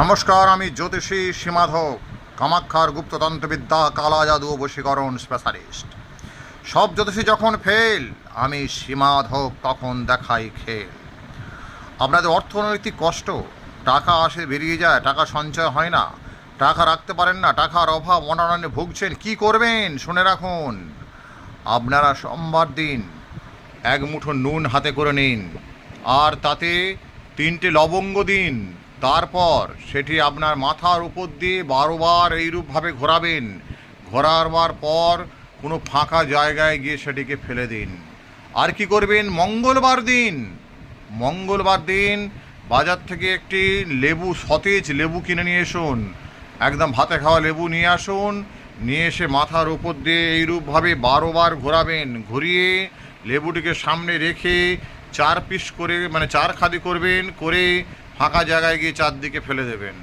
নমস্কার, আমি জ্যোতিষী সীমাধব, কামাক্ষার গুপ্ততন্ত্রবিদ্যা, কালা জাদু ও বশীকরণ স্পেশালিস্ট। সব জ্যোতিষী যখন ফেল, আমি সীমাধব তখন দেখাই খেল। আপনাদের অর্থনৈতিক কষ্ট, টাকা আসে বেরিয়ে যায়, টাকা সঞ্চয় হয় না, টাকা রাখতে পারেন না, টাকার অভাব অনাটনে ভুগছেন, কি করবেন শুনে রাখুন। আপনারা সোমবার দিন এক মুঠো নুন হাতে করে নিন, আর তাতে 3টে লবঙ্গ দিন। তারপর সেটি আপনার মাথার উপর দিয়ে 12বার এইরূপভাবে ঘোরাবেন। ঘোরাবার পর কোনো ফাঁকা জায়গায় গিয়ে সেটিকে ফেলে দিন। আর কি করবেন, মঙ্গলবার দিন বাজার থেকে একটি লেবু, সতেজ লেবু কিনে নিয়ে আসুন। একদম ভাতে খাওয়া লেবু নিয়ে আসুন। নিয়ে এসে মাথার উপর দিয়ে এইরূপভাবে 12বার ঘোরাবেন। ঘুরিয়ে লেবুটিকে সামনে রেখে 4 পিস করে, মানে 4 খাদি করবেন, করে ফাঁকা জায়গায় গিয়ে চারদিকে ফেলে দেবেন।